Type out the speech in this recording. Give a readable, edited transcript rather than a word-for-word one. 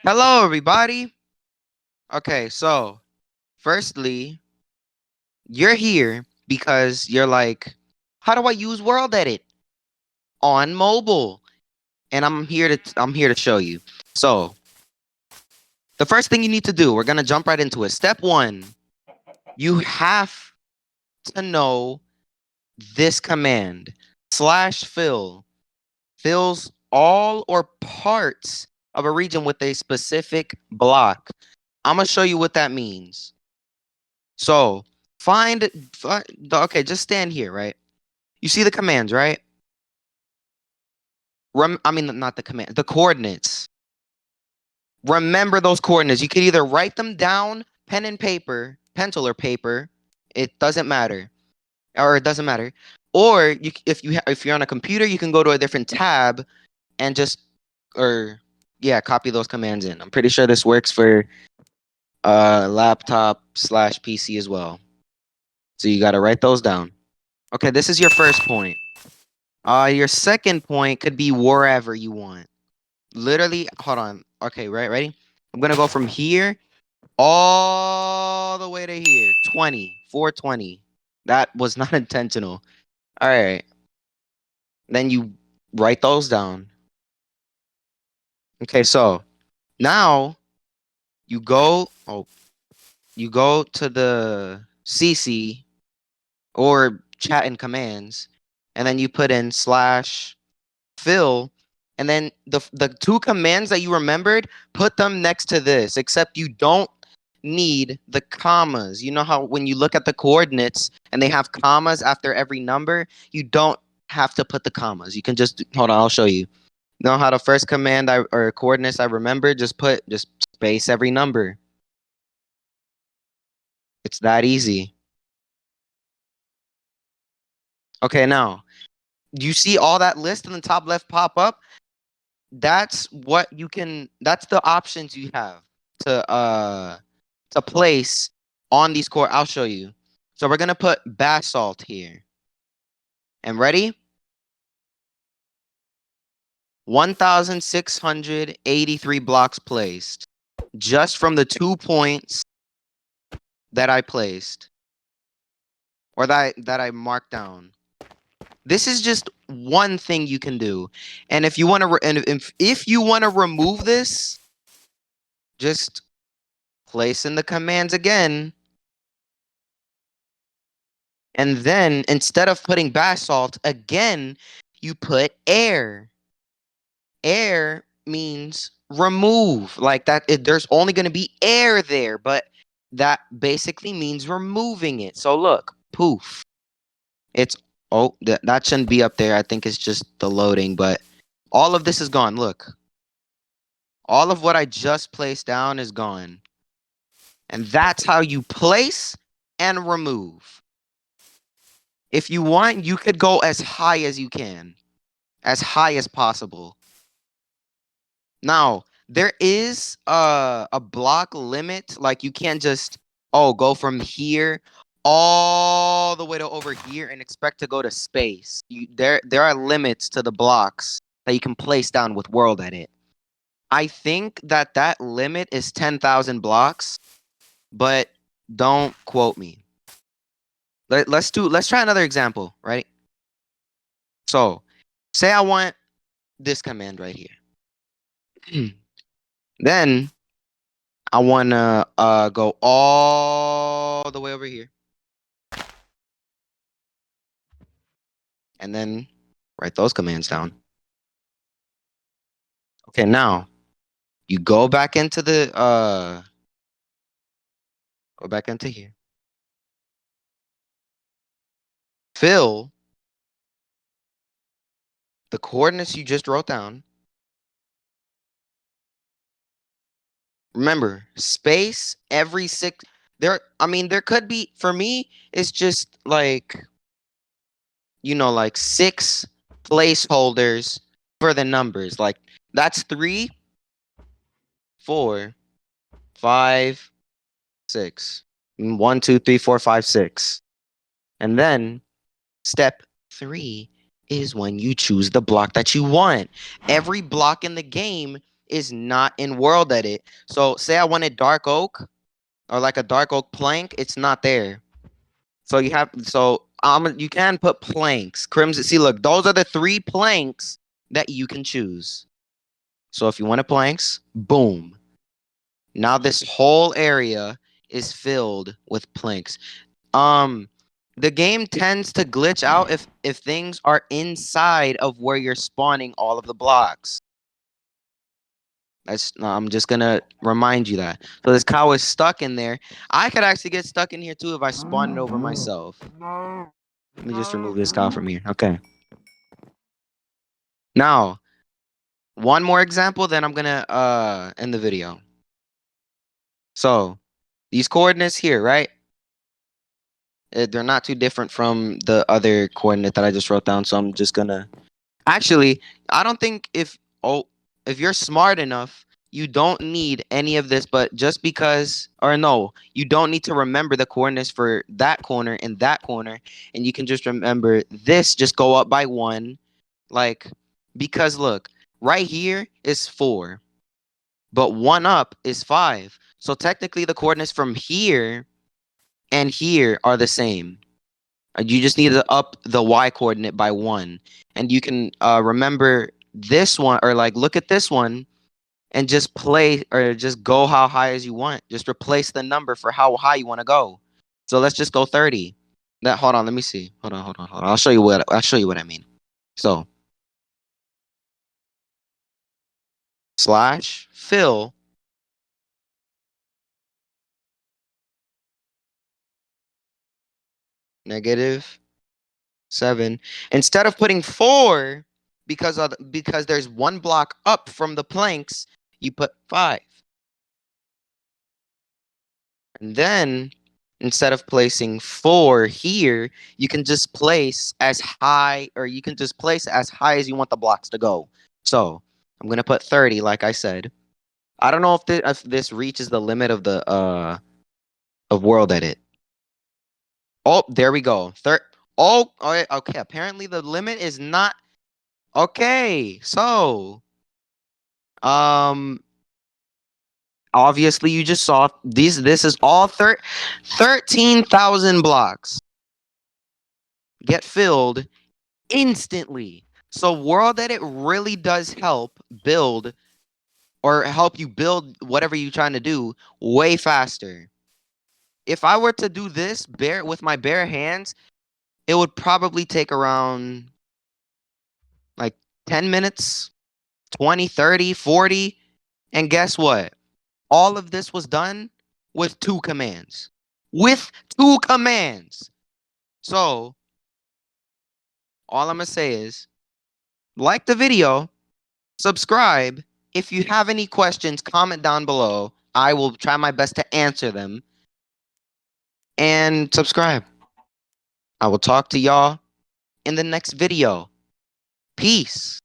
Hello, everybody. Okay, so firstly, you're here because you're like, how do I use WorldEdit on mobile? And I'm here to show you. So the first thing you need to do, we're gonna jump right into it. Step one, you have to know this command. /fill fills all or parts of a region with a specific block. I'm gonna show you what that means. So okay, just stand here, right? You see the commands, right? I mean, not the command, the coordinates. Remember those coordinates. You could either write them down, pen and paper, pencil or paper. It doesn't matter, or it doesn't matter. Or if you're on a computer, you can go to a different tab and just or yeah, copy those commands in. I'm pretty sure this works for laptop/PC as well. So you got to write those down. Okay, this is your first point. Your second point could be wherever you want. Literally, hold on. Okay, right, ready? I'm gonna go from here all the way to here. 420. That was not intentional. All right. Then you write those down. Okay, so now you go. Oh, you go to the CC or chat and commands, and then you put in /fill, and then the two commands that you remembered, put them next to this, except you don't need the commas. You know how when you look at the coordinates and they have commas after every number, you don't have to put the commas. You can just hold on, I'll show you. You know how the first command or coordinates I remember, just space every number. It's that easy. Okay, now you see all that list in the top left pop up? That's the options you have to place on these core. I'll show you. So we're gonna put basalt here. And ready? 1,683 blocks placed. Just from the 2 points that I placed. Or that I marked down. This is just one thing you can do. And if you want to if you want to remove this, just place in the commands again. And then instead of putting basalt, again, you put air. Air means remove. Like that, there's only going to be air there, but that basically means removing it. So look, poof. It's, that shouldn't be up there. I think it's just the loading, but all of this is gone. Look. All of what I just placed down is gone. And that's how you place and remove. If you want, you could go as high as you can. As high as possible. Now, there is a block limit. Like you can't just go from here all the way to over here and expect to go to space. There are limits to the blocks that you can place down with WorldEdit. I think that limit is 10,000 blocks, but don't quote me. Let's try another example, right? So, say I want this command right here. Then I want to go all the way over here. And then write those commands down. Okay, now you go back into go back into here. Fill the coordinates you just wrote down. Remember, space every six. There could be, for me, it's just like, like 6 placeholders for the numbers. Like that's 3, 4, 5, 6. 1, 2, 3, 4, 5, 6. And then step 3 is when you choose the block that you want. Every block in the game is not in World Edit. So say I wanted dark oak or like a dark oak plank, it's not there. So you can put planks. Crimson. See, look, those are the 3 planks that you can choose. So if you wanted planks, boom. Now this whole area is filled with planks. Um, the game tends to glitch out if things are inside of where you're spawning all of the blocks. I'm just gonna remind you that. So this cow is stuck in there. I could actually get stuck in here too if I spawn it over myself. Let me just remove this cow from here. Okay. Now, one more example, then I'm gonna end the video. So these coordinates here, right? They're not too different from the other coordinate that I just wrote down. So I'm just gonna actually, I don't think if you're smart enough, you don't need any of this, but just because or no, you don't need to remember the coordinates for that corner and that corner, and you can just remember this, just go up by 1. Like, because look, right here is 4, but 1 up is 5. So technically the coordinates from here and here are the same. You just need to up the y coordinate by 1. And you can remember this one, or like look at this one and just play or just go how high as you want. Just replace the number for how high you want to go. So let's just go 30. Hold on, let me see. Hold on. I'll show you what I mean. So slash fill -7. Instead of putting 4 because there's 1 block up from the planks, you put 5. And then instead of placing 4 here, you can just place as high, or you can just place as high as you want the blocks to go. So I'm gonna put 30, like I said. I don't know if this reaches the limit of the of World Edit. Oh, there we go. Okay. Apparently the limit is not okay. So um obviously you just saw these. This is all 13,000 blocks get filled instantly. So World Edit really does help build or help you build whatever you're trying to do way faster. If I were to do this with my bare hands, it would probably take around like 10 minutes, 20, 30, 40. And guess what? All of this was done with 2 commands. With 2 commands. So all I'm going to say is like the video, subscribe. If you have any questions, comment down below. I will try my best to answer them. And subscribe. I will talk to y'all in the next video. Peace.